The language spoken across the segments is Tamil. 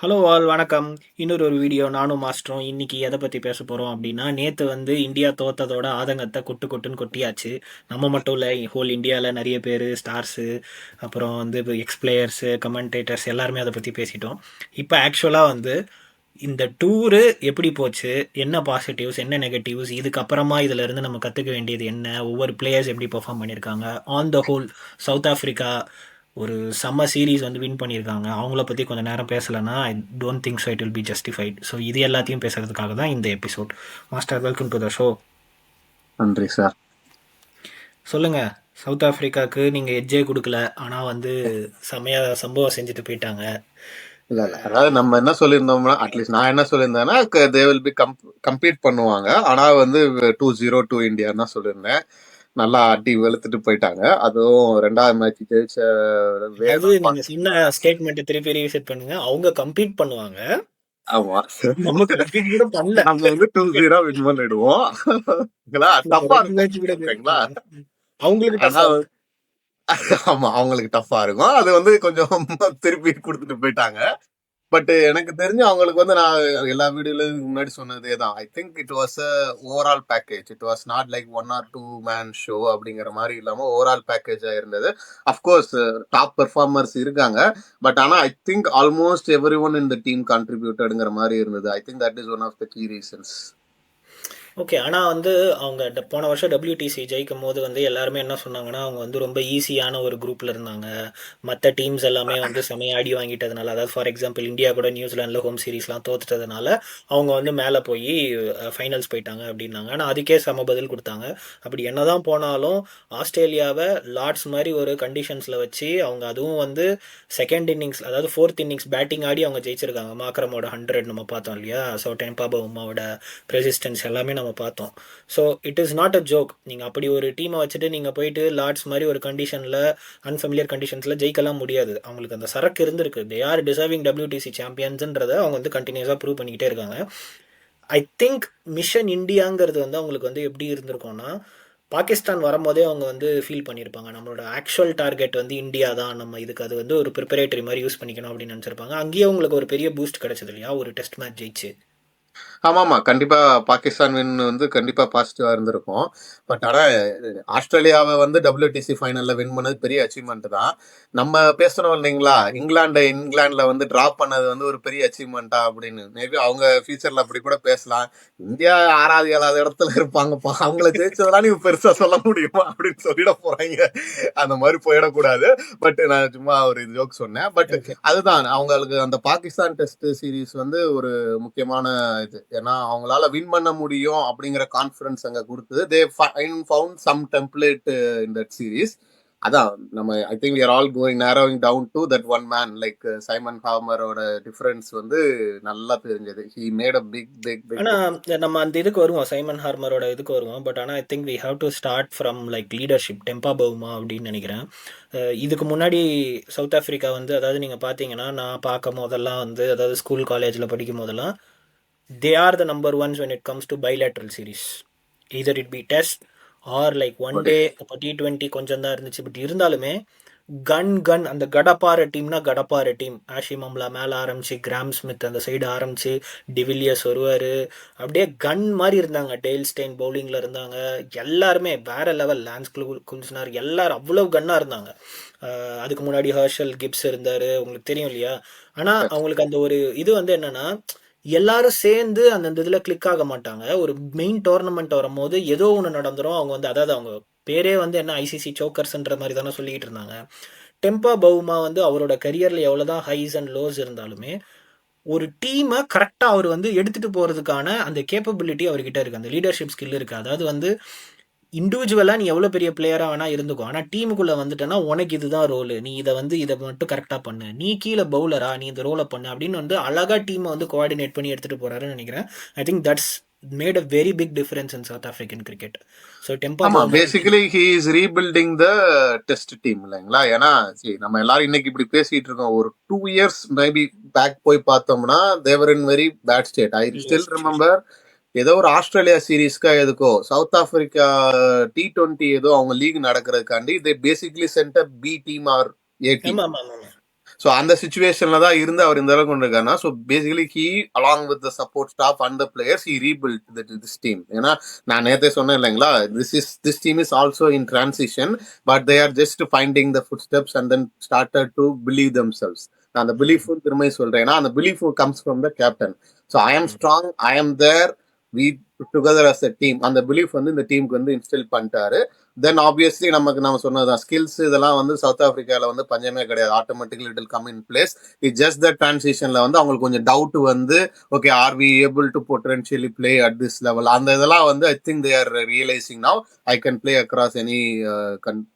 ஹலோ ஆல் வணக்கம். இன்னொரு வீடியோ நானும் மாஸ்டரும் இன்னைக்கு எதை பற்றி பேச போகிறோம் அப்படின்னா, நேற்று வந்து இந்தியா தோத்ததோட ஆதங்கத்தை கொட்டு கொட்டுன்னு கொட்டியாச்சு. நம்ம மட்டும் இல்லை, ஹோல் இந்தியாவில் நிறைய பேர், ஸ்டார்ஸு, அப்புறம் வந்து எக்ஸ் பிளேயர்ஸு, கமெண்டேட்டர்ஸ் எல்லாருமே அதை பற்றி பேசிட்டோம். இப்போ ஆக்சுவலாக வந்து இந்த டூரு எப்படி போச்சு, என்ன பாசிட்டிவ்ஸ் என்ன நெகட்டிவ்ஸ், இதுக்கப்புறமா இதில் இருந்து நம்ம கற்றுக்க வேண்டியது என்ன, ஒவ்வொரு பிளேயர்ஸ் எப்படி பெர்ஃபார்ம் பண்ணியிருக்காங்க, on the whole south Africa ஒரு செம்ம சீரீஸ் வந்து வின் பண்ணியிருக்காங்க. அவங்கள பற்றி கொஞ்சம் நேரம் பேசலைன்னா I don't think so it will be justified. So இது எல்லாத்தையும் பேசுறதுக்காக தான் இந்த episode. Master, welcome to the show. நன்றி சார். சொல்லுங்க, சவுத் ஆஃப்ரிக்காவுக்கு நீங்கள் எட்ஜே கொடுக்கல, ஆனால் வந்து செம்மையா சம்பவம் செஞ்சுட்டு போயிட்டாங்க. இல்ல அதாவது நம்ம என்ன சொல்லியிருந்தோம்னா, அட்லீஸ்ட் நான் என்ன சொல்லியிருந்தேன்னா, தே வில் பி கம்பீட் பண்ணுவாங்க. ஆனா வந்து 2-0 டு இந்தியான்னு தான் சொல்லியிருந்தேன். நல்லா அடி வெளுத்துட்டு போயிட்டாங்க. அதுவும் 2வது மேட்ச் ஜெயிச்ச அதாவது வேணும். நீங்க சொன்ன ஸ்டேட்மெண்ட் திருப்பி ரீசெட் பண்ணுங்க. அவங்க கம்பீட் பண்ணுவாங்க, ஆமா, நம்ம கம்பீட் கூட பண்ணல. நம்ம வந்து 2-0 வின் பண்ணிடுவோம். நம்ம டஃபா 2 இருக்கும். மேட்ச் கூட ஓகேங்களா? அவங்களுக்கு ஆனா டஃபா. ஆமா, அவங்களுக்கு டஃபா இருக்கும். அது வந்து கொஞ்சம் திருப்பி கொடுத்துட்டு போயிட்டாங்க. பட் எனக்கு தெரிஞ்சு அவங்களுக்கு வந்து நான் எல்லா வீடியோலயும் முன்னாடி சொன்னதே தான். I think it was a overall package. It was not like 1 or 2 man show அப்படிங்கிற மாதிரி இல்லாம ஓவரால் பேக்கேஜா இருந்தது. அஃப்கோர்ஸ் டாப் பெர்ஃபார்மர்ஸ் இருக்காங்க. பட் ஆனா I think almost everyone in the team கான்ட்ரிபியூட்டடுங்கிற மாதிரி இருந்தது. I think that is one of the key reasons. Okay. ஆனா வந்து அவங்க போன வருஷம் WTC ஜெயிக்கும்போது வந்து எல்லாருமே என்ன சொன்னாங்கன்னா, அவங்க வந்து ரொம்ப ஈஸியான ஒரு குரூப்ல இருந்தாங்க. மத்த டீம்ஸ் எல்லாமே வந்து செமையா அடி வாங்கிட்டதுனால, அதாவது ஃபார் எக்ஸாம்பிள் இந்தியா கூட நியூசிலாந்துல ஹோம் சீரிஸ்லாம் தோத்துட்டதுனால, அவங்க வந்து மேல போயி ஃபைனல்ஸ் போயிட்டாங்க அப்டின்னாங்க. ஆனா அதுக்கே செம பதில் குடுத்தாங்க. அப்படி என்னதான் போனாலும், ஆஸ்திரேலியாவ லார்ட்ஸ் மாரி ஒரு கண்டிஷன்ஸ்ல வச்சு, அவங்க அதுவும் வந்து 2ண்ட் இன்னிங்ஸ் அதாவது 4த் இன்னிங்ஸ் பேட்டிங் ஆடி அவங்க ஜெயிச்சிருக்காங்க. மார்க்ரமோட 100 நம்ம பார்த்தோம் இல்லையா? ஸோ டெம்பா பவுமாவோட ரெசிஸ்டன்ஸ் எல்லாமே நம்ம பார்த்தோம். So it is not a joke. நீங்கள் அப்படி ஒரு டீமை வச்சுட்டு நீங்கள் போயிட்டு லார்ட்ஸ் மாதிரி ஒரு கண்டிஷனில், அன்ஃபெமிலியர் கண்டிஷன்ஸில் ஜெயிக்கலாம் முடியாது. அவங்களுக்கு அந்த சரக்கு இருந்திருக்கு. தே ஆர் டிசர்விங் WTC சாம்பியன்ஸ்ன்றதை அவங்க வந்து கண்டினியூஸாக ப்ரூவ் பண்ணிக்கிட்டே இருக்காங்க. ஐ திங்க் மிஷன் இந்தியாங்கிறது வந்து அவங்களுக்கு வந்து எப்படி இருந்திருக்கும்னா, பாகிஸ்தான் வரும்போதே அவங்க வந்து ஃபீல் பண்ணியிருப்பாங்க, நம்மளோட ஆக்சுவல் டார்கெட் வந்து இந்தியா தான், நம்ம இதுக்கு அது வந்து ஒரு ப்ரிப்பரேட்டரி மாதிரி யூஸ் பண்ணிக்கணும் அப்படின்னு நினச்சிருப்பாங்க. அங்கேயே அவங்களுக்கு ஒரு பெரிய பூஸ்ட் கிடைச்சது இல்லையா, ஒரு டெஸ்ட் மேட்ச் ஜெயிச்சு. ஆமாமா. கண்டிப்பா பாகிஸ்தான் வின் வந்து கண்டிப்பா பாசிட்டிவா இருந்திருக்கும். பட் ஆனா ஆஸ்திரேலியாவ வந்து WTC ஃபைனல்ல வின் பண்ணது பெரிய அச்சீவ்மெண்ட் தான். நம்ம பேசுறோம் இல்லைங்களா? இங்கிலாந்துல வந்து டிராப் பண்ணது வந்து ஒரு பெரிய அச்சீவ்மெண்ட்டா அப்படின்னு. மேபி அவங்க ஃபியூச்சர்ல அப்படி கூட பேசலாம். இந்தியா 6வது 7வது இடத்துல இருப்பாங்கப்பா. அவங்கள ஜெயிச்சதெல்லாம் நீங்க பெருசா சொல்ல முடியுமா? அப்படின்னு சொல்லிட போறாய்ங்க. அந்த மாரி போயிடக்கூடாது. பட் நான் சும்மா ஒரு ஜோக் சொன்னேன். But okay. அதுதான் அவங்களுக்கு அந்த பாகிஸ்தான் டெஸ்ட் சீரிஸ் வந்து ஒரு முக்கியமான இது. ஏன்னா அவங்களால வின் பண்ண முடியும் அப்படிங்கிற கான்ஃபிடன்ஸ் அங்க கொடுத்தது. They found some template in that series. அதான் நம்ம I think we are all going narrowing down to that one man like Simon ஹார்மரோட டிஃபரன்ஸ் வந்து நல்லா தெரிஞ்சது. he made a big ஆனா difference. நம்ம அந்த இதுக்கு வருவோம், சைமன் ஹார்மரோட இதுக்கு வருவோம். பட் ஆனா I think we have to start from like leadership, Temba Bavuma அப்படின்னு நினைக்கிறேன். இதுக்கு முன்னாடி சவுத் ஆஃப்ரிக்கா வந்து, அதாவது நீங்கள் பார்த்தீங்கன்னா, நான் பார்க்கும் போதெல்லாம் வந்து, அதாவது ஸ்கூல் காலேஜில் படிக்கும் போதெல்லாம், they are the number once when it comes to bilateral series. either it be test or like one day. இப்போ T20 கொஞ்சம் தான் இருந்துச்சு, பட் இருந்தாலுமே கன் அந்த கடப்பார டீம்னா கடப்பார டீம். ஆஷிம் அம்லா மேலே ஆரம்பிச்சு, கிராம் ஸ்மித் அந்த சைடு ஆரம்பிச்சு, டிவிலியர்ஸ் வருவார், அப்படியே கன் மாதிரி இருந்தாங்க. டேல் ஸ்டெயின் பவுலிங்கில் இருந்தாங்க. எல்லாருமே வேற லெவல். லான்ஸ் குல்ஸ்னார் எல்லாரும் அவ்வளோ கன்னாக இருந்தாங்க. அதுக்கு முன்னாடி ஹர்ஷல் கிப்ஸ் இருந்தார், உங்களுக்கு தெரியும் இல்லையா? ஆனால் அவங்களுக்கு அந்த ஒரு இது வந்து என்னன்னா, எல்லாரும் சேர்ந்து அந்த இதில் கிளிக் ஆக மாட்டாங்க. ஒரு மெயின் டோர்னமெண்ட் வரும்போது ஏதோ ஒன்று நடந்துரும். அவங்க வந்து, அதாவது அவங்க பேரே வந்து என்ன, ஐசிசி சோக்கர்ஸ்ன்ற மாதிரி தானே சொல்லிக்கிட்டு இருந்தாங்க. டெம்பா பவுமா வந்து அவரோட கரியரில் எவ்வளோதான் ஹைஸ் அண்ட் லோஸ் இருந்தாலுமே, ஒரு டீமை கரெக்டாக அவர் வந்து எடுத்துகிட்டு போகிறதுக்கான அந்த கேப்பபிலிட்டி அவர்கிட்ட இருக்குது, அந்த லீடர்ஷிப் ஸ்கில் இருக்குது. அதாவது வந்து இண்டிவிஜுவலாக நீ எவ்வளோ பெரிய பிளேயராக வேணால் இருந்துக்கோ, ஆனால் டீமுக்குள்ளே வந்துட்டேன்னா உனக்கு இதுதான் ரோலு, நீ இதை வந்து இதை மட்டும் கரெக்டாக பண்ணு, நீ கீழே பவுலரா, நீ இந்த ரோலை பண்ணு அப்படின்னு வந்து அழகாக டீமை வந்து கோஆர்டினேட் பண்ணி எடுத்துகிட்டு போகிறாருன்னு நினைக்கிறேன். I think that's made a very big difference in South African cricket. So Temba ஆமா, Bavuma basically he is rebuilding the test team இல்லைங்களா? ஏன்னா நம்ம எல்லாரும் இன்னைக்கு இப்படி பேசிட்டு இருக்கோம். ஒரு 2 இயர்ஸ் மேபி பேக் போய் பார்த்தோம்னா they were in very bad state. I still remember ஏதோ ஒரு ஆஸ்திரேலியா சீரீஸ்க்கா எதுக்கோ சவுத் ஆப்பிரிக்கா T20 ஏதோ அவங்க லீக் நடக்கிறதுக்காண்டி they basically sent a B team or A team. ஆமாம் ஆமாம் ஆமாம். ஸோ அந்த சுச்சுவேஷன்ல தான் இருந்து அவர் இந்த அளவுக்கு கொண்டு இருக்காருன்னா, so basically he along with the support staff and the players he rebuilt this team. ஏன்னா நான் நேத்தே சொன்னேன் இல்லைங்களா, this team is also in transition, but they are just finding the footsteps and then started to believe themselves. நான் அந்த பிலீஃபும் திரும்ப சொல்றேன், ஏன்னா அந்த belief comes from the captain. So I am strong, I am there, we together as a team. அந்த பிலீஃப் வந்து இந்த டீமுக்கு வந்து இன்ஸ்டில் பண்ணிட்டாரு. தென் ஆப்வியஸ்லி நம்ம சொன்னதுதான், ஸ்கில்ஸ் இதெல்லாம் வந்து சவுத் ஆப்பிரிக்கால வந்து பஞ்சமே கிடையாது. Automatically it will come in place. It just the டிரான்சிஷன்ல வந்து அவங்களுக்கு கொஞ்சம் டவுட் வந்து, okay are we able to potentially play at this level, அந்த இதெல்லாம் வந்து I think they are realising now I can play across any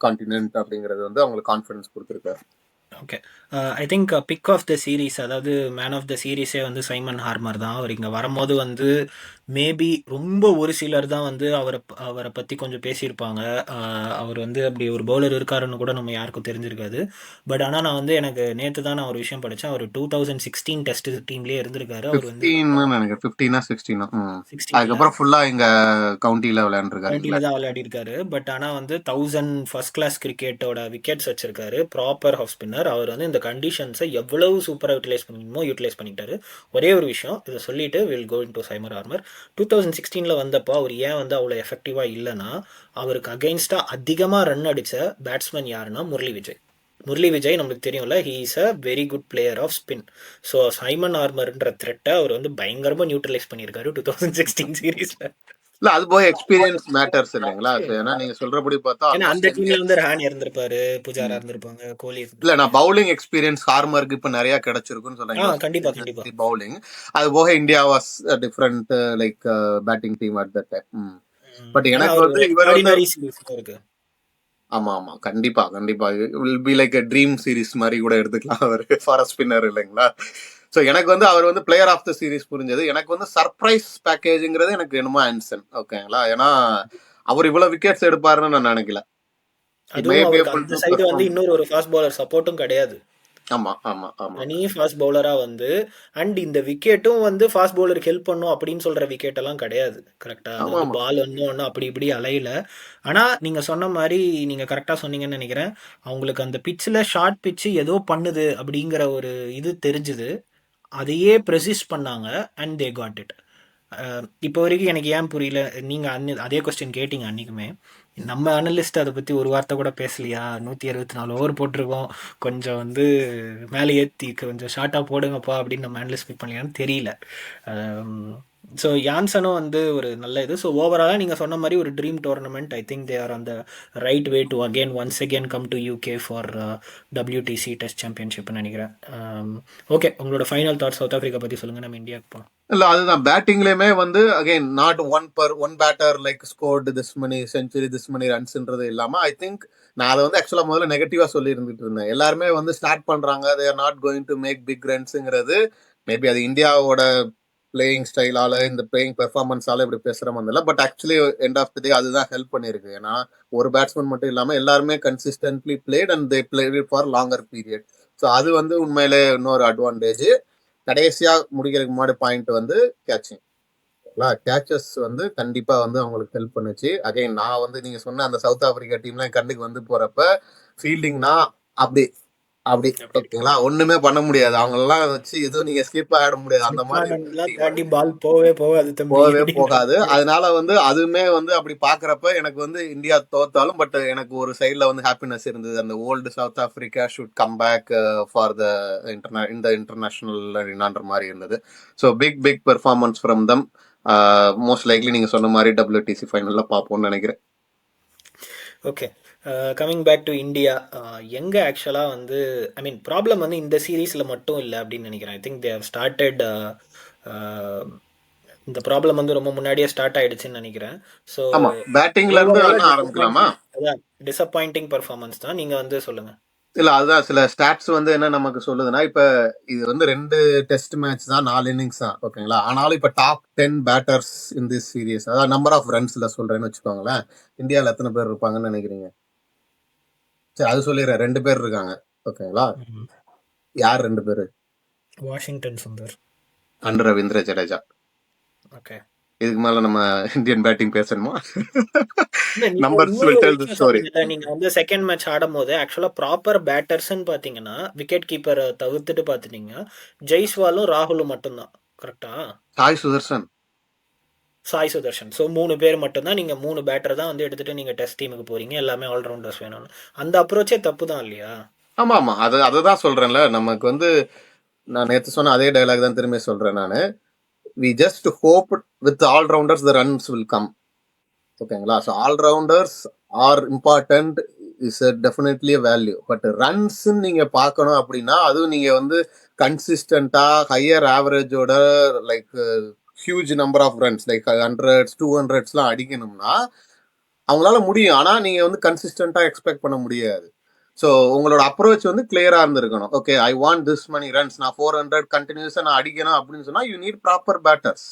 continent அப்படிங்கிறது வந்து அவங்களுக்கு கான்ஃபிடன்ஸ் கொடுத்துருக்காரு. Okay. I think pick of the series, அதாவது மேன் ஆஃப் த சீரீஸே வந்து சைமன் ஹார்மர் தான். அவர் இங்கே வரும்போது வந்து மேபி ரொம்ப ஒரு சிலர் தான் வந்து அவரை பற்றி கொஞ்சம் பேசியிருப்பாங்க. அவர் வந்து அப்படி ஒரு பவுலர் இருக்காருன்னு கூட நம்ம யாருக்கும் தெரிஞ்சிருக்காது. பட் ஆனால் நான் வந்து எனக்கு நேற்று தான் நான் ஒரு விஷயம் படித்தேன். அவர் 2016 டெஸ்ட் டீம்லேயே இருந்திருக்காரு. அவர் வந்து 15 நினைக்கிறேன், 15 16. 16 அதுக்கப்புறம் ஃபுல்லா இங்க கவுண்டில விளையாண்டுருக்காரு. கவுண்டியில தான் விளையாடி இருக்காரு. பட் ஆனால் வந்து 1000 ஃபர்ஸ்ட் கிளாஸ் கிரிக்கெட்டோட விக்கெட்ஸ் வச்சிருக்காரு. Proper off spinner. அவர் வந்து இந்த கண்டிஷன்ஸை எவ்வளவு சூப்பராக யூட்டிலைஸ் பண்ணிக்கணுமோ யூட்டிலைஸ் பண்ணிட்டாரு. ஒரே ஒரு விஷயம் இதை சொல்லிட்டு will go into Simon Harmer. 2016 வந்தப்போ அவர் ஏன் வந்து அவ்வளோ எஃபெக்டிவாக இல்லைன்னா, அவருக்கு அகெயின்ஸ்டாக அதிகமாக ரன் அடித்த பேட்ஸ்மேன் யாருன்னா முரளி விஜய். முரளி விஜய் நம்மளுக்கு தெரியும்ல, he is a very good player of spin. So Simon ஹார்மர்ன்ற த்ரெட்டை அவர் வந்து பயங்கரமாக நியூட்ரலைஸ் பண்ணியிருக்காரு 2016 சீரீஸில். இல்ல அது போய் எக்ஸ்பீரியன்ஸ் மேட்டர்ஸ் இல்லைங்களா? ஏன்னா நீங்க சொல்றபடி பார்த்தா ஏன்னா அந்த டீம்ல வந்து ரஹானே இருந்திருப்பாரு, புஜாரா இருந்திருப்பாங்க, கோலி இல்ல நான் பவுலிங் எக்ஸ்பீரியன்ஸ் ஹார்மருக்கு இப்ப நிறைய கிடைச்சிருக்குன்னு சொல்றேன். கண்டிப்பா கண்டிப்பா பவுலிங் அது போக India was different like batting team at that time. But எனக்கு வந்து இவர் வந்து இருக்கு. ஆமா ஆமா கண்டிப்பா கண்டிப்பா will be like a dream series மாதிரி கூட எடுத்துக்கலாம் அவர் ஃபார் ஸ்பின்னர் இல்லைங்களா. ஸோ எனக்கு வந்து அவர் வந்து பிளேயர் ஆஃப் த சீரிஸ் புரிஞ்சது. எனக்கு வந்து சர்ப்ரைஸ் பேக்கேஜுங்கிறது எனக்கு என்னமோ ஆன்சன், ஓகேங்களா. ஏன்னா அவர் இவ்வளவு விக்கெட்ஸ் எடுப்பாருன்னு நான் நினைக்கல. அதுவும் அவருக்கு அந்த சைடு வந்து இன்னொரு ஒரு ஃபாஸ்ட் பவுலர் சப்போர்ட்டும் கிடையாது. ஆமா ஆமா ஆமா தனி ஃபாஸ்ட் பவுலரா வந்து, அண்ட் இந்த விக்கெட்டும் வந்து ஃபாஸ்ட் பவுலருக்கு ஹெல்ப் பண்ணும் அப்படின்னு சொல்ற விக்கெட் எல்லாம் கிடையாது. கரெக்டா, அது பால் ஒன்னும் அப்படி இப்படி அலையில. ஆனா நீங்க சொன்ன மாதிரி நீங்க கரெக்டா சொன்னீங்கன்னு நினைக்கிறேன். அவங்களுக்கு அந்த பிச்சில் ஷார்ட் பிச்சு ஏதோ பண்ணுது அப்படிங்கிற ஒரு இது தெரிஞ்சுது. அதையே ப்ரெசிஸ் பண்ணாங்க அண்ட் தே காட் இட். இப்போ வரைக்கும் எனக்கு ஏன் புரியல, நீங்கள் அதே கொஸ்டின் கேட்டீங்க அன்றைக்குமே. நம்ம அனலிஸ்ட் அதை பற்றி ஒரு வார்த்தை கூட பேசலையா? 164 ஓவர் போட்டிருக்கோம், கொஞ்சம் வந்து மேலே ஏற்றி கொஞ்சம் ஷார்ட்டாக போடுங்கப்பா அப்படின்னு நம்ம அனலிஸ்ட் பிக் பண்ணலையான்னு தெரியல. ஸோ யான்சனும் வந்து ஒரு நல்ல இது. ஸோ ஓவராலாக நீங்கள் சொன்ன மாதிரி ஒரு dream tournament. I think they are on the right way to once again come to UK for WTC test சாம்பியன்ஷிப்னு நினைக்கிறேன். ஓகே, உங்களோட ஃபைனல் தாட் சவுத் ஆஃப்ரிக்கா பற்றி சொல்லுங்கள், நம்ம இந்தியாவுக்கு போகலாம். இல்ல அதுதான் பேட்டிங்லயுமே வந்து again not one batter like scored this many century this many ரன்ஸ்ன்றது இல்லாம ஐ திங்க் நான் அதை வந்து ஆக்சுவலா முதல்ல நெகட்டிவா சொல்லி இருந்துட்டு இருந்தேன். எல்லாருமே வந்து ஸ்டார்ட் பண்றாங்க, they are not going to make big ரன்ஸ்ங்கிறது. மேபி அது இந்தியாவோட பிளேயிங் ஸ்டைலால இந்த பிளேயிங் பெர்ஃபார்மன்ஸால இப்படி பேசுற மாதிரி இல்லை. But actually end of the day அதுதான் ஹெல்ப் பண்ணிருக்கு. ஏன்னா ஒரு பேட்ஸ்மேன் மட்டும் இல்லாம எல்லாருமே consistently played and they played for longer period. So அது வந்து உண்மையிலே இன்னொரு அட்வான்டேஜ். கடைசியா முடிக்கிறதுக்கு முன்னாடி பாயிண்ட் வந்து கேட்சிங். கேச்சஸ் வந்து கண்டிப்பா வந்து அவங்களுக்கு ஹெல்ப் பண்ணுச்சு. அகைன் நான் வந்து நீங்க சொன்ன அந்த சவுத் ஆப்பிரிக்கா டீம்லாம் கண்டுக்கு வந்து போறப்ப ஃபீல்டிங்னா அப்படி அப்படி ஓகேங்களா, ஒண்ணுமே பண்ண முடியாது. அவங்க எல்லாம் வச்சு எதுவும் நீங்க ஸ்கிப் ஆட முடியாது. அந்த மாதிரி பால் போகவே போகாது. அதனால வந்து அதுவுமே வந்து அப்படி பாக்குறப்ப எனக்கு வந்து இந்தியா தோத்தாலும் பட் எனக்கு ஒரு சைட்ல வந்து ஹாப்பினஸ் இருந்தது. அந்த old South Africa should come back for the இந்த இன்டர்நேஷனல் அரினான்ற மாதிரி இருந்தது. So big performance from them. Most likely நீங்க சொன்ன மாதிரி WTC ஃபைனல்ல பார்ப்போம்னு நினைக்கிறேன். Okay, coming back to India. எங்கே ஆக்சுவலாக வந்து ஐ மீன் ப்ராப்ளம் வந்து இந்த சீரீஸில் மட்டும் இல்லை அப்படின்னு நினைக்கிறேன். I think they have started இந்த ப்ராப்ளம் வந்து ரொம்ப முன்னாடியே ஸ்டார்ட் ஆயிடுச்சுன்னு நினைக்கிறேன். ஸோ பேட்டிங்ல இருந்து ஆரம்பிக்கலாமா? டிசப்பாயிண்டிங் பெர்ஃபார்மன்ஸ் தான். நீங்கள் வந்து சொல்லுங்கள். இல்ல அதுதான் சில ஸ்டாட்ஸ் வந்து என்ன நமக்கு சொல்லுதுன்னா, இப்ப இது வந்து 2 டெஸ்ட் மேட்ச் தான், 4 இன்னிங்ஸ் தான், ஓகேங்களா. ஆனாலும் இப்ப top 10 batters in this series, அதாவது நம்பர் ஆஃப் ரன்ஸ்ல சொல்றேன்னு வச்சுக்கோங்களேன். இந்தியாவில் எத்தனை பேர் இருப்பாங்கன்னு நினைக்கிறீங்க? சரி அது சொல்லிடுறேன், 2 பேர் இருக்காங்க, ஓகேங்களா. யார் 2 பேரு? Washington Sundar and Ravindra Jadeja. Okay, இதுக்கு மேல நம்ம இந்தியன் பேட்டிங் பேசணுமா? இல்ல நீங்க நம்பர்ஸ் இன்னொரு வில் ஒரு டெல் தி விஷயம் ஸ்டோரி. சொன்னீங்கல்ல, நீங்க வந்து செகண்ட் மேட்ச் ஆடும்போது ஆக்சுவலா ப்ராப்பர் பேட்டர்ஸ்ன்னு பாத்தீங்கன்னா விக்கெட் கீப்பரை தவிர்த்துட்டு பாத்துட்டீங்க, ஜெய்ஸ்வாலும் ராகுலும் மட்டும்தான். கரெக்டா? சாய் சுதர்சன். சாய் சுதர்ஷன். ஸோ 3 பேர் மட்டும்தான். நீங்க 3 பேட்டர் தான் வந்து எடுத்துட்டு நீங்க டெஸ்ட் டீமுக்கு போறீங்க. எல்லாமே ஆல்ரவுண்டர்ஸ் வேணும்னு. அந்த அப்ரோச்சே தப்பு தான் இல்லையா? ஆமா ஆமா, அதுதான் சொல்றேன்ல. நமக்கு வந்து நான் நேத்து சொன்ன அதே டயலாக் தான் திரும்பி சொல்றேன் நானு. We just hope with allrounders the runs will come. ஓகேங்களா? So allrounders are important, is definitely value. But runs நீங்க பார்க்கணும் அப்படின்னா அதுவும் நீங்க வந்து கன்சிஸ்டண்டா ஹையர் ஆவரேஜோட like huge number of runs like 100s 200ஸ்லாம் அடிக்கணும்னா அவங்களால முடியும். ஆனா நீங்க வந்து கன்சிஸ்டண்டா எக்ஸ்பெக்ட் பண்ண முடியாது. ஸோ உங்களோட அப்ரோச் வந்து கிளியரா இருந்திருக்கணும். Okay, I want this many runs, நான் 400 கண்டினியூஸா நான் அடிக்கணும் அப்படின்னு சொன்னா யூ நீட் ப்ராப்பர் பேட்டர்ஸ்.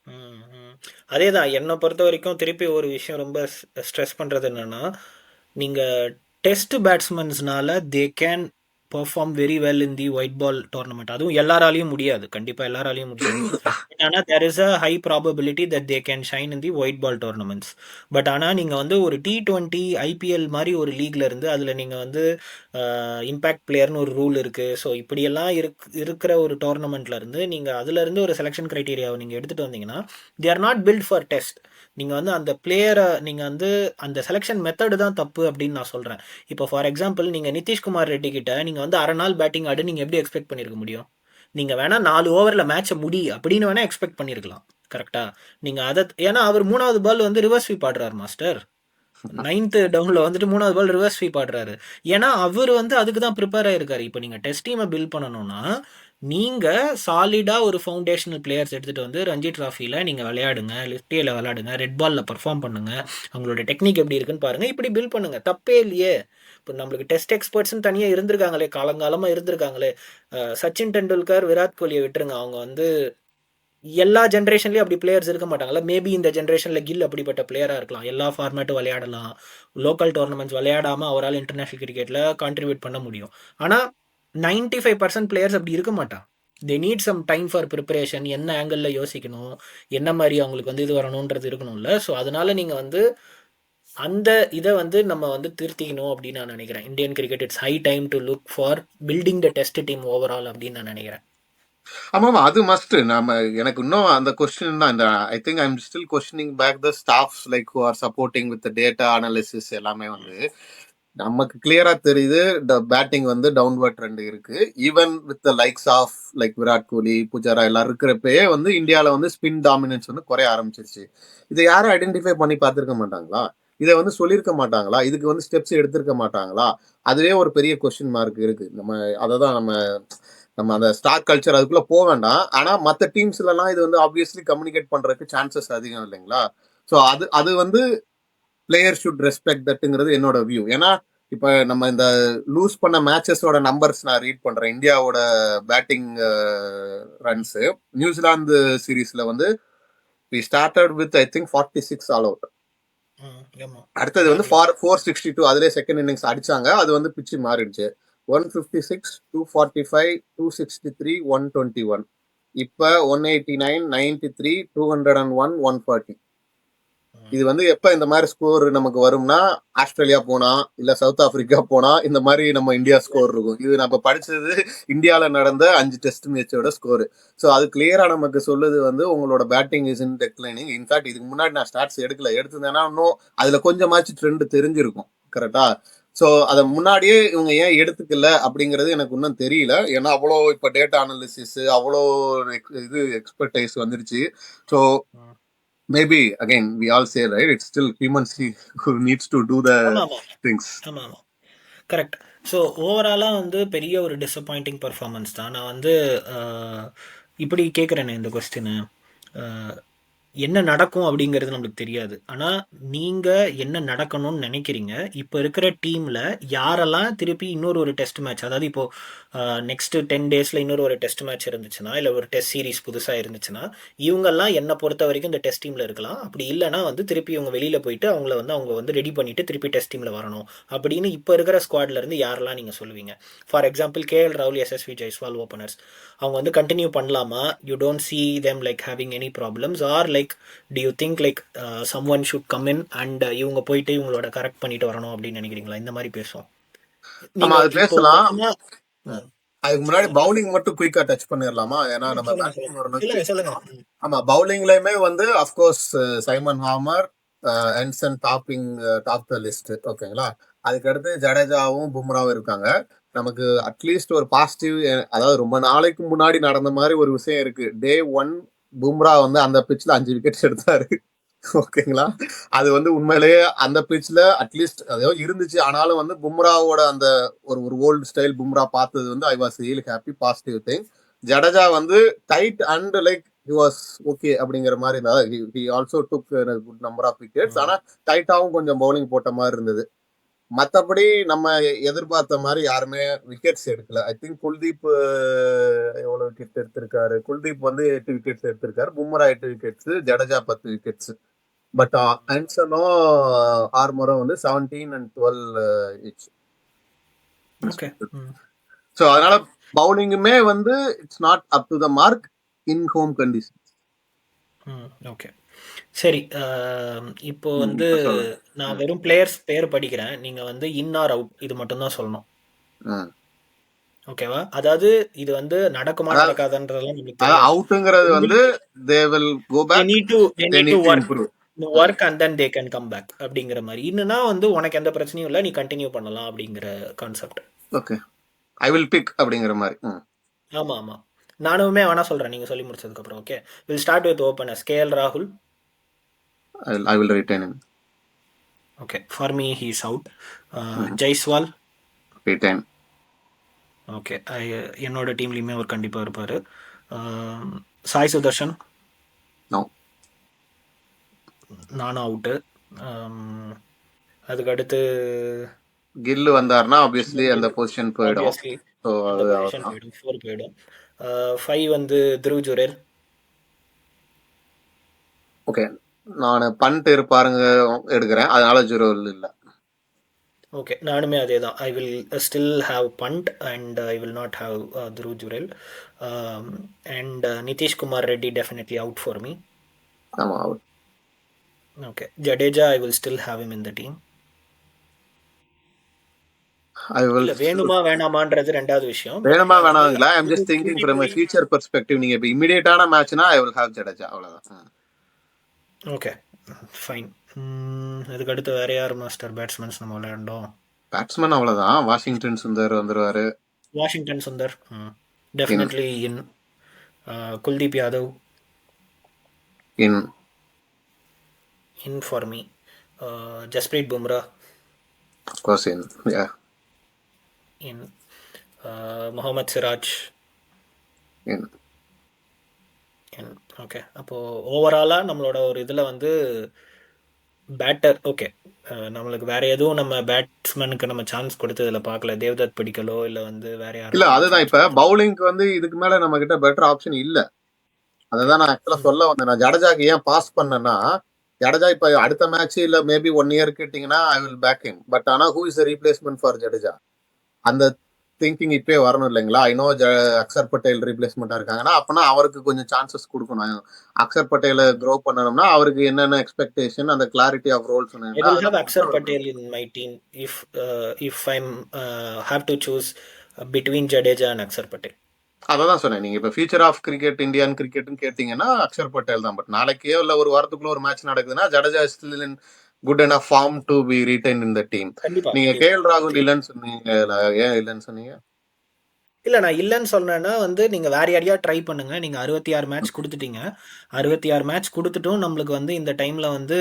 ம், ம். அதேதான். என்ன பொறுத்தவரைக்கும் திருப்பி ஒரு விஷயம் ரொம்ப ஸ்ட்ரெஸ் பண்றது என்னன்னா, நீங்க டெஸ்ட் பேட்ஸ்மேன்ஸ்னால they can perform very well in the white ball tournament. அதுவும் எல்லாராலையும் முடியாது. கண்டிப்பா எல்லாராலையும் முடியாது. பட் ஆனா there is a high probability that they can shine in the white ball tournaments. But ஆனா நீங்க வந்து ஒரு T20 ஐபிஎல் மாதிரி ஒரு லீக்ல இருந்து அதுல நீங்க வந்து இம்பாக்ட் பிளேயர்னு ஒரு ரூல் இருக்கு. ஸோ இப்படியெல்லாம் இருக்கிற ஒரு டோர்னமெண்ட்ல இருந்து நீங்க அதுல இருந்து ஒரு செலெக்ஷன் கிரைட்டீரியாவை நீங்க எடுத்துட்டு வந்தீங்கன்னா, they are not built for test. நீங்க வந்து அந்த பிளேயரை நீங்க வந்து அந்த செலெக்ஷன் மெத்தடு தான் தப்பு அப்படின்னு நான் சொல்றேன். இப்போ ஃபார் எக்ஸாம்பிள் நீங்க நிதிஷ்குமார் ரெட்டி கிட்ட நீங்க வந்து அரை நாள் பேட்டிங் ஆடு நீங்க எப்படி எக்ஸ்பெக்ட் பண்ணிருக்க முடியும்? நீங்க வேணா 4 ஓவர்ல மேட்சை முடி அப்படின்னு வேணா எக்ஸ்பெக்ட் பண்ணிருக்கலாம். கரெக்டா? நீங்க அதை ஏன்னா அவர் 3வது பால் வந்து ரிவர்ஸ் ஸ்வீப் ஆடுறாரு மாஸ்டர். 9th டவுன்ல வந்துட்டு 3வது பால் ரிவர்ஸ் ஸ்வீப் ஆடுறாரு. ஏன்னா அவர் வந்து அதுக்கு தான் ப்ரிப்பேர் ஆயிருக்காரு. இப்போ நீங்க டெஸ்ட் டீமை பில்ட் பண்ணணும்னா நீங்க சாலிடா ஒரு ஃபவுண்டேஷனல் பிளேயர்ஸ் எடுத்துட்டு வந்து ரஞ்சி டிராஃபில நீங்க விளையாடுங்க, லிஸ்டியில் விளையாடுங்க, ரெட் பால்ல பெர்ஃபார்ம் பண்ணுங்க, அவங்களோட டெக்னிக் எப்படி இருக்குன்னு பாருங்க, இப்படி பில்ட் பண்ணுங்க. தப்பே இல்லையே. இப்போ நம்மளுக்கு டெஸ்ட் எக்ஸ்பர்ட்ஸ்னு தனியாக இருந்திருக்காங்களே, காலங்காலமாக இருந்திருக்காங்களே. சச்சின் டெண்டுல்கர், விராட் கோலியை விட்டுருங்க, அவங்க வந்து எல்லா ஜென்ரேஷன்லயும் அப்படி பிளேயர்ஸ் இருக்க மாட்டாங்கல்ல. மேபி இந்த ஜென்ரேஷன்ல கில் அப்படிப்பட்ட பிளேயரா இருக்கலாம். எல்லா ஃபார்மேட்டும் விளையாடலாம். லோக்கல் டோர்னமெண்ட்ஸ் விளையாடாம அவரால் இன்டர்நேஷனல் கிரிக்கெட்ல கான்ட்ரிபியூட் பண்ண முடியும். ஆனா 95% பிளேயர்ஸ் அப்படி இருக்க மாட்டாங்க. They need some time for preparation. என்ன ஆங்கிளில் யோசிக்கணும், என்ன மாதிரி அவங்களுக்கு வந்து இது வரணுன்றது இருக்கணும்ல. ஸோ அதனால நீங்க வந்து அந்த இதை வந்து நம்ம வந்து திருத்திக்கணும் அப்படின்னு நான் நினைக்கிறேன். Indian cricket it's high time to look for building the test team overall அப்படின்னு நான் நினைக்கிறேன். ஆமாமா, அது மஸ்ட். நாம எனக்கு இன்னும் அந்த கொஸ்டின் தான். இந்த I think I am still questioning back the staffs like who are supporting with data analysis எல்லாமே வந்து நமக்கு கிளியரா தெரியுது. பேட்டிங் வந்து டவுன்வர்ட் ட்ரெண்ட் இருக்கு. Even with the likes of like Virat Kohli, Pujara எல்லாரும் இருக்கிறப்பயே வந்து இந்தியாவில் வந்து ஸ்பின் டாமினன்ஸ் வந்து குறைய ஆரம்பிச்சிருச்சு. இதை யாரும் ஐடென்டிஃபை பண்ணி பார்த்துருக்க மாட்டாங்களா? இதை வந்து சொல்லியிருக்க மாட்டாங்களா? இதுக்கு வந்து ஸ்டெப்ஸ் எடுத்திருக்க மாட்டாங்களா? அதுவே ஒரு பெரிய கொஸ்டின் மார்க் இருக்கு. நம்ம அதை தான் நம்ம நம்ம அந்த ஸ்டார் கல்ச்சர் அதுக்குள்ள போக வேண்டாம். ஆனா மற்ற டீம்ஸ்லாம் இது வந்து ஆப்வியஸ்லி கம்யூனிகேட் பண்றதுக்கு சான்சஸ் அதிகம் இல்லைங்களா? ஸோ அது அது வந்து பிளேயர் ஷுட் ரெஸ்பெக்ட் தட்டுங்கிறது என்னோட வியூ. ஏன்னா இப்ப நம்ம இந்த லூஸ் பண்ண மேட்சஸோட நம்பர்ஸ் நான் ரீட் பண்றேன். இந்தியாவோட பேட்டிங் ரன்ஸ் நியூசிலாந்து சீரீஸ்ல வந்து we started with I think 46 all out. அடுத்தது வந்து 462, அதுலேயே செகண்ட் இன்னிங்ஸ் அடிச்சாங்க. அது வந்து பிச்சு மாறிடுச்சு. 156, 245, 263, 121. இப்ப 189, 93, 201, 140. இது வந்து எப்ப இந்த மாதிரி ஸ்கோர் நமக்கு வரும்னா ஆஸ்திரேலியா போனா இல்ல சவுத் ஆப்பிரிக்கா போனா இந்த மாதிரி நம்ம இந்தியா ஸ்கோர் இருக்கும். இது நம்ம படிச்சது இந்தியால நடந்த 5 டெஸ்ட் மேட்சோட ஸ்கோர். ஸோ அது கிளியரா நமக்கு சொல்லுது வந்து உங்களோட பேட்டிங் இஸ் இன் டெக்ளைனிங். இன்ஃபேக்ட் இதுக்கு முன்னாடி நான் ஸ்டாட்ஸ் எடுத்திருந்தேன்னா இன்னும் அதுல கொஞ்சமாச்சும் ட்ரெண்ட் தெரிஞ்சிருக்கும். கரெக்டா? ஸோ அதை முன்னாடியே இவங்க ஏன் எடுத்துக்கல அப்படிங்கிறது எனக்கு இன்னும் தெரியல. ஏன்னா அவ்வளோ இப்போ டேட்டா அனாலிசிஸ் அவ்வளோ இது எக்ஸ்பர்டைஸ் வந்துருச்சு. So maybe again we all say, right, it's still humans who needs to do the things. ஆமாம், கரெக்ட். ஸோ ஓவராலாக வந்து பெரிய ஒரு டிசப்பாயிண்டிங் பர்ஃபார்மன்ஸ் தான். நான் வந்து இப்படி கேட்குறேனே இந்த கொஸ்டின், என்ன நடக்கும் அப்படிங்கிறது நம்மளுக்கு தெரியாது. ஆனால் நீங்கள் என்ன நடக்கணும்னு நினைக்கிறீங்க? இப்போ இருக்கிற டீமில் யாரெல்லாம் திருப்பி இன்னொரு டெஸ்ட் மேட்ச், அதாவது இப்போது நெக்ஸ்ட் 10 டேஸில் இன்னொரு ஒரு டெஸ்ட் மேட்ச் இருந்துச்சுன்னா இல்லை ஒரு டெஸ்ட் சீரிஸ் புதுசாக இருந்துச்சுன்னா இவங்கெல்லாம் என்னை பொறுத்த வரைக்கும் இந்த டெஸ்ட் டீமில் இருக்கலாம். அப்படி இல்லைனா வந்து திருப்பி இவங்க வெளியில் போயிட்டு அவங்க வந்து ரெடி பண்ணிட்டு திருப்பி டெஸ்ட் டீமில் வரணும் அப்படின்னு இப்போ இருக்கிற ஸ்குவாட்ல இருந்து யாரெல்லாம் நீங்கள் சொல்லுவீங்க? ஃபார் எக்ஸாம்பிள் கேஎல் ராகுல், எஸ்எஸ்வி ஜெய்ஸ்வால் ஓப்பனர்ஸ் அவங்க வந்து கண்டினியூ பண்ணலாமா? You don't see them like having any problems or like do you think like someone should come in and இவங்க போயிட்டு இவங்களோட கரெக்ட் பண்ணிட்டு வரணும் அப்படின்னு நினைக்கிறீங்களா? இந்த மாதிரி பேசுவோம். நம்ம நீங்க அது இப்போ பேசலாம். மொத்தமா அதுக்கு முன்னாடி பவுலிங் மட்டும் குயிக்கா டச் பண்ணிடலாமா? ஏன்னா நம்ம சொல்லுங்க பேட்டிங் சொல்லுங்க வரணும். சொல்லுங்க சொல்லுங்க. ஆமா, பவுலிங்லயுமே வந்து of course Simon Harmer, Jansen top the list. ஓகேங்களா? அதுக்கடுத்து ஜடேஜாவும் பும்ராவும் இருக்காங்க. நமக்கு அட்லீஸ்ட் ஒரு பாசிட்டிவ், அதாவது ரொம்ப நாளைக்கு முன்னாடி நடந்த மாதிரி ஒரு விஷயம் இருக்கு. டே 1 பும்ரா வந்து அந்த பிட்ச்ல 5 விக்கெட்ஸ் எடுத்தாரு. ஓகேங்களா? அது வந்து உண்மையிலேயே அந்த பிட்ச்ல அட்லீஸ்ட் அதோ இருந்துச்சு. ஆனாலும் வந்து பும்ராவோட அந்த ஒரு ஓல்டு ஸ்டைல் பும்ரா பார்த்தது வந்து I was really happy, positive thing. Jadeja வந்து tight and like he was okay அப்படிங்கிற மாதிரி இருந்தா. He also took good number of wickets. ஆனா டைட்டாவும் கொஞ்சம் பவுலிங் போட்ட மாதிரி இருந்தது. மற்றபடி நம்ம எதிர்பார்த்த மாதிரி யாருமே விக்கெட்ஸ் எடுக்கல. ஐ திங்க் குல்தீப் எவ்வளவு விக்கெட் எடுத்திருக்காரு? குல்தீப் வந்து 8 விக்கெட்ஸ் எடுத்திருக்காரு. Bumrah 8 wickets, Jadeja 10 wickets. But ஆன்சனும் ஹார்மரும் வந்து 17 and 12 each. ஓகே. ஸோ அதனால பவுலிங்குமே வந்து it's not up to the mark in home condition. Okay சரி. இப்போ வந்து நான் வெறும் பிளேயர்ஸ் பேர் படிக்கிறேன், நீங்க வந்து இன் ஆர் அவுட் இது மட்டும் தான் சொல்லணும். ஓகேவா? அதாவது இது வந்து நடக்குமா நடக்காதுன்றதெல்லாம் நமக்கு தெரியாது. அவுட்ங்கிறது வந்து they will go back, they need to improve. work and then they can come back அப்படிங்கிற மாதிரி. இன்னும்னா வந்து உனக்கு எந்த பிரச்சனையும் இல்லை, நீ கண்டினியூ பண்ணலாம் அப்படிங்கிற concept. Okay, I will big அப்படிங்கிற மாதிரி. ஆமா ஆமா, நானுமே வேணா சொல்றேன் நீங்க சொல்லி முடிச்சதுக்கு அப்புறம். Okay, will start with openers. KL ராகுல். I will retain him. Okay, for me he is out. Jaiswal retain. Okay, என்னோட டீம்லேயுமே அவர் கண்டிப்பாக இருப்பார். சாய் சுதர்ஷன். No. நானும் அவுட்டு. அதுக்கு அடுத்து கில்லு வந்தார்னா ஆப்வியஸ்லி அந்த பொசிஷன் போயிடும். ஸோ அது போயிடும், 4 போயிடும். 5 வந்து த்ருவ் ஜுரேல். ஓகே, நான் பண்ட் இருப்பாருங்க எடுக்கிறேன், அதனால ஜுரேல் இல்லை. ஓகே, நானுமே அதே தான். I will still have Pant and I will not have Dhruv Jurel. And Nitish Kumar Reddy definitely out for me. ஆமாம், out. Okay, Jadeja I will still have him in the team. வேணுமா வேணாமான்றது ரெண்டாவது விஷயம். வேணுமா வேணாங்களா, I am just thinking from a future perspective. நீங்க இப்ப இமிடியேட்டான மேட்ச்னா ஐ வில் ஹேவ் ஜடேஜா, அவ்வளவுதான். Okay fine. அதுக்கு அடுத்து வேற யார் மாஸ்டர் பேட்ஸ்மேன்ஸ் நம்ம விளையாண்டோம்? பேட்ஸ்மேன் அவ்வளவுதான். வாஷிங்டன் சுந்தர் வந்துருவாரு. Washington Sundar definitely in. Kuldeep Yadav in for me. Jasprit Bumrah of course in. Yeah, in. Mohammed Siraj in. Okay, அப்போது ஓவராலாக நம்மளோட ஒரு இதில் வந்து பேட்டர் ஓகே, நம்மளுக்கு வேற எதுவும் நம்ம பேட்ஸ்மேனுக்கு நம்ம சான்ஸ் கொடுத்ததில் பார்க்கல. தேவ்தத் படிக்கலோ இல்லை வந்து வேற யாரும் இல்லை. அதுதான் இப்போ பவுலிங்க்கு வந்து இதுக்கு மேலே நம்ம கிட்ட பெட்டர் ஆப்ஷன் இல்லை. அதை தான் நான் ஆக்சுவலாக சொல்ல வந்தேன். நான் ஜடேஜாக்கு ஏன் பாஸ் பண்ணேன்னா, ஜடேஜா இப்போ அடுத்த மேட்ச் இல்லை மேபி 1 year கேட்டிங்கன்னா I will back him. But ஆனால் who is replacement for Jadeja, அந்த திங்கிங் இப்பே வரணும் இல்லைங்களா? ஐ நோ அக்ஷர் பட்டேல் ரீப்ளேஸ்மெண்ட்டாக இருக்காங்கன்னா அப்போனா அவருக்கு கொஞ்சம் சான்சஸ் கொடுக்கணும். அக்ஷர் பட்டேலை க்ரோ பண்ணணும்னா அவருக்கு என்னென்ன எக்ஸ்பெக்டேஷன், அந்த clarity of roles. I will have Akshar Patel in my team if I'm have to choose between Jadeja and Akshar Patel. அதான் சொன்னேன். நீங்க இப்ப ஃபியூச்சர் ஆஃப் கிரிக்கெட், இந்தியன் கிரிக்கெட்னு கேட்டீங்கன்னா அக்ஷர் பட்டேல் தான். பட் நாளைக்கே இல்ல ஒரு வாரத்துக்குள்ள ஒரு மேட்ச் நடக்குதுன்னா Jadeja is still in good enough form to be retain in the team. நீங்க கேஎல் ராகுல் இல்லைன்னு சொன்னீங்க, ஏன் இல்லைன்னு சொன்னீங்க? இல்லை, நான் இல்லைன்னு சொன்னேன்னா வந்து நீங்கள் வேற யாரையா ட்ரை பண்ணுங்க. நீங்கள் 66 மேட்ச் கொடுத்துட்டீங்க. 66 மேட்ச் கொடுத்துட்டும் நம்மளுக்கு வந்து இந்த டைமில் வந்து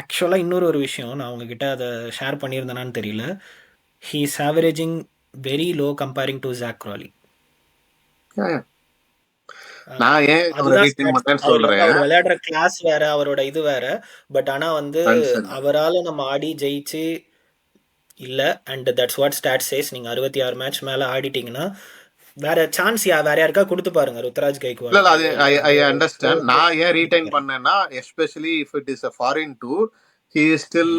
ஆக்சுவலாக இன்னொரு ஒரு விஷயம் நான் உங்ககிட்ட அதை ஷேர் பண்ணியிருந்தேனான்னு தெரியல. He is averaging very low comparing to Zak Crawley. நான் ஏன் சொல்றேன், அவர் விளையாடுற கிளாஸ் வேற, அவரோட இது வேற. பட் ஆனா வந்து அவரால் நம்ம ஆடி ஜெயிச்சு இல்லை. And that's what stat says. நீங்கள் 66 மேட்ச் மேலே ஆடிட்டீங்கன்னா வேற சான்ஸ் வேற யாருக்கா கொடுத்து பாருங்க, ருத்ராஜ் இல்ல இல்ல கைக்வாடுக்கு. அது ஐ லைக் ஐ அது ஒரு அண்டர்ஸ்டாண்ட். நான் ஏன் ரீடைன் பண்ணேன்னா, especially if it is a foreign tour, he is still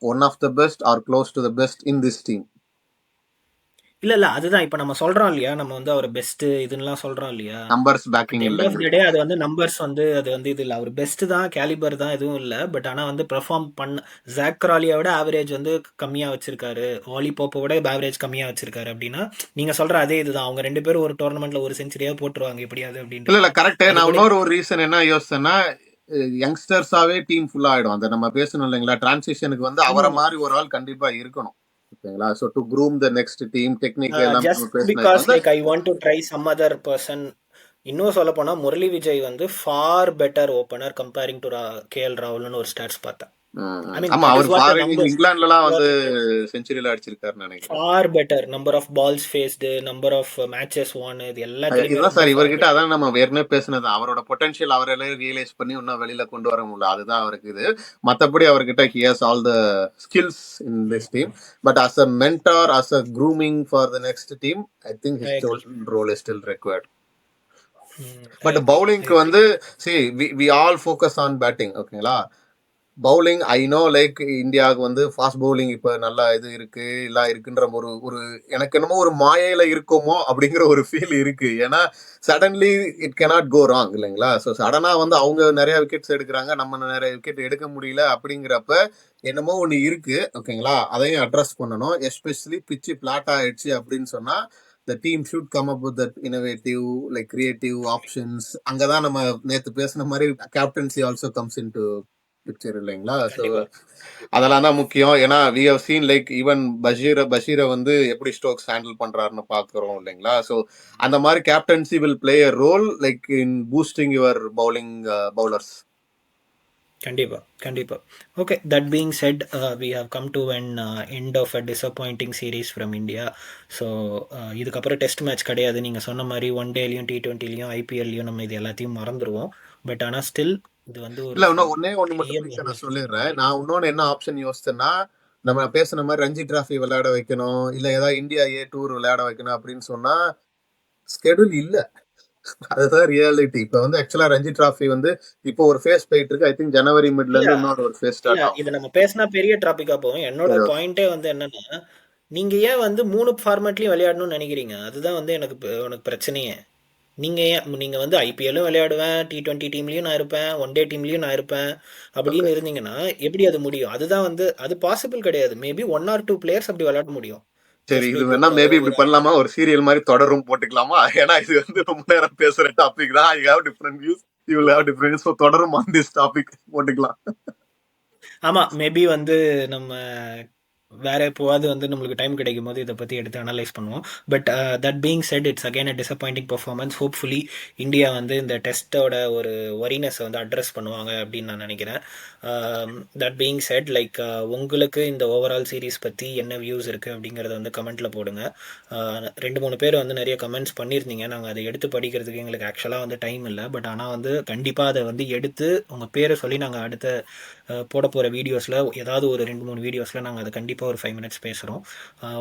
one of the best or close to the best in this team. இல்ல இல்ல அதுதான் இப்ப நம்ம சொல்றோம் இல்லையா, நம்ம வந்து அவர் பெஸ்ட் இதுன்னெல்லாம் சொல்றோம் இல்லையா. Numbers at backing end of the இல்லைங்க. டே அது வந்து நம்பர்ஸ் வந்து அது வந்து இது இல்லை. அவர் பெஸ்ட் தான், கேலிபர் தான், எதுவும் இல்லை. பட் ஆனால் வந்து பெர்ஃபார்ம் பண்ண ஜாக் கிராலியை விட ஆவரேஜ் வந்து கம்மியாக வச்சிருக்காரு, வாலி போப்பை விட ஆவரேஜ் கம்மியாக வச்சிருக்காரு அப்படின்னா நீங்க சொல்ற அதே இதுதான். அவங்க ரெண்டு பேரும் ஒரு டோர்னமெண்ட்ல ஒரு செஞ்சுரியாக போட்டுருவாங்க எப்படியாவது இல்ல இல்ல அப்படின்றது. கரெக்ட். அது நான் கூட இன்னொரு ஒரு ரீசன் என்ன யோசிச்சேன்னா, யங்ஸ்டர்ஸாவே டீம் ஃபுல்லா ஆயிடும். அந்த நம்ம பேசணும் இல்லைங்களா, டிரான்சிஷனுக்கு வந்து ஆமா அவரை ஆமா. மாதிரி ஒரு ஆள் கண்டிப்பா இருக்கணும். ஓகேங்களா. So to groom the next team technique எல்லாம் நம்ம ஜஸ்ட் பேசினதுக்கு பிகாஸ் வந்து like I want to try some other person. இன்னும் சொல்ல போனா முரளி விஜய் வந்து for better opener comparing to KL ராகுல்னு ஒரு ஸ்டாட்ஸ் பார்த்தேன். ஐ மீன் ஆமா, தட் அவர் is what the foreign numbers இங்கிலாந்துலலாம் வந்து வாட் இட் இஸ். செஞ்சுரியில அடிச்சிருக்காருன்னு நினைக்கிறேன். For better number of balls faced, number of matches won, இது எல்லாத்துலயுமே இதுதான் ரொம்ப சார் ஃபார் இவர்கிட்ட, பெட்டர். அதான் நம்ம ஏற்கனவே பேசினது. அவரோட பொட்டன்ஷியல் அவராலே ரியலைஸ் பண்ணி இன்னும் வெளியில கொண்டு வர முடியல. அதுதான் அவருக்கு இது. மற்றபடி அவர்கிட்ட he has all the skills in this team. But as a mentor, as a grooming for the next team, I think I his agree. Role is still required. I but agree. I பவுலிங்க்கு அக்ரி. வந்து see we all focus on batting. ஓகேங்களா. பவுலிங் ஐ நோ லைக் இந்தியாவுக்கு வந்து ஃபாஸ்ட் பவுலிங் இப்போ நல்லா இது இருக்கு எல்லாம் இருக்குன்ற ஒரு ஒரு எனக்கு என்னமோ ஒரு மாயையில இருக்கோமோ அப்படிங்கிற ஒரு ஃபீல் இருக்கு. ஏன்னா suddenly it cannot go wrong இல்லைங்களா. ஸோ சடனா வந்து அவங்க நிறைய விக்கெட்ஸ் எடுக்கிறாங்க, நம்ம நிறைய விக்கெட் எடுக்க முடியல. அப்படிங்கிறப்ப என்னமோ ஒன்று இருக்கு. ஓகேங்களா. அதையும் அட்ரஸ் பண்ணணும். எஸ்பெஷலி பிச்சு பிளாட் ஆயிடுச்சு அப்படின்னு சொன்னா the team should come up with that innovative, like creative options. அங்கதான் நம்ம நேத்து பேசின மாதிரி captaincy also comes into picture இல்லைங்களா. ஸோ கண்டிப்பா. அதெல்லாம் தான் முக்கியம். ஏன்னா we have seen like even பஷீரை வந்து எப்படி ஸ்டோக்ஸ் ஹேண்டில் பண்றாருன்னு பாக்குறோம் இல்லைங்களா. ஸோ அந்த மாதிரி captaincy will play a role like in boosting your bowling bowlers. கண்டிப்பா கண்டிப்பா. Okay, that being set, we have come to an end of a disappointing series from India. So இதுக்கப்புறம் டெஸ்ட் மேட்ச் கிடையாது. நீங்கள் சொன்ன மாதிரி ஒன் டேலையும் T20லையும் ஐபிஎல்லையும் நம்ம இது எல்லாத்தையும் மறந்துடுவோம். பட் ஆனால் ஸ்டில் இது வந்து ஒரு இல்ல இன்னும் ஒண்ணு மட்டும் இயர் நான் சொல்லிடுறேன். நான் இன்னொன்னு என்ன ஆப்ஷன் யோசிச்சேன்னா, நம்ம பேசுன மாதிரி ரஞ்சி டிராஃபி விளையாட வைக்கணும், இல்ல ஏதாவது இந்தியா ஏ டூர் விளையாட வைக்கணும் அப்படின்னு சொன்னா ஸ்கெடியூல் இல்ல. அதுதான் ரியாலிட்டி. இப்ப வந்து ஆக்சுவலா ரஞ்சி டிராஃபி வந்து இப்போ ஒரு ஃபேஸ் போயிட்டு இருக்கு. ஐ திங்க் ஜனவரி மிட்ல இல்ல இருந்து இன்னொரு ஒரு ஃபேஸ் இல்ல ஸ்டார்ட் ஆகும். இதை நம்ம பேசினா பெரிய டாபிக்கா போகும். என்னோட சரி, ஓகே. பாயிண்டே வந்து என்னன்னா, நீங்க ஏன் வந்து 3 ஃபார்மேட்லயும் விளையாடணும்னு நினைக்கிறீங்க? அதுதான் வந்து எனக்கு பிரச்சனையே. நீங்க வந்து ஐபிஎல்லும் விளையாடுவேன், T20 டீம்லயும் நான் இருப்பேன், ஒன் டே டீம்லயும் நான் இருப்பேன் ஓகே. அப்படின்னு இருந்தீங்கன்னா எப்படி அது முடியும்? அதுதான் வந்து அது பாசிபிள் கிடையாது. மேபி 1 or 2 பிளேயர்ஸ் அப்படி விளையாட முடியும். சரி, ஜஸ்ட் இது லைக் வேணா மேபி இப்படி ஒரு பண்ணலாமா, ஒரு சீரியல் மாதிரி தொடரும் போட்டுக்கலாமா? ஏன்னா இது வந்து ரொம்ப நேரம் பேசுற டாபிக் தான். I have different views, you will have different. So தொடரும் ஆன் திஸ் டாபிக் போட்டுக்கலாம். ஆமா, மேபி வந்து நம்ம வேற எப்போவாது வந்து நம்மளுக்கு டைம் கிடைக்கும் போது இதை பற்றி எடுத்து அனலைஸ் பண்ணுவோம். But that being set, it's again a disappointing performance. Hopefully India வந்து இந்த டெஸ்ட்டோட ஒரு ஒரினஸை வந்து அட்ரஸ் பண்ணுவாங்க அப்படின்னு நான் நினைக்கிறேன். தட் பீங் செட், லைக் உங்களுக்கு இந்த ஓவரால் சீரீஸ் பற்றி என்ன வியூஸ் இருக்குது அப்படிங்கிறத வந்து கமெண்ட்டில் போடுங்க. 2-3 பேர் வந்து நிறைய கமெண்ட்ஸ் பண்ணியிருந்தீங்க. நாங்கள் அதை எடுத்து படிக்கிறதுக்கு எங்களுக்கு ஆக்சுவலாக வந்து டைம் இல்லை. பட் ஆனால் வந்து கண்டிப்பாக அதை வந்து எடுத்து உங்கள் பேரை சொல்லி நாங்கள் அடுத்த போட போகிற வீடியோஸில் ஏதாவது ஒரு 2-3 வீடியோஸில் நாங்கள் அதை கண்டிப்பாக ஒரு 5 மினிட்ஸ் பேசுகிறோம்.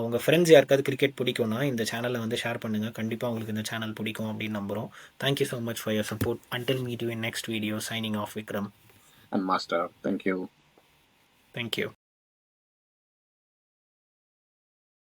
உங்கள் ஃப்ரெண்ட்ஸ் யாருக்காவது கிரிக்கெட் பிடிக்கும்னா இந்த சேனலை வந்து ஷேர் பண்ணுங்கள். கண்டிப்பாக உங்களுக்கு இந்த சேனல் பிடிக்கும் அப்படின்னு நம்புகிறோம். Thank you so much for your support. Until meet you in next video. Signing off Vikram and master, thank you. Thank you.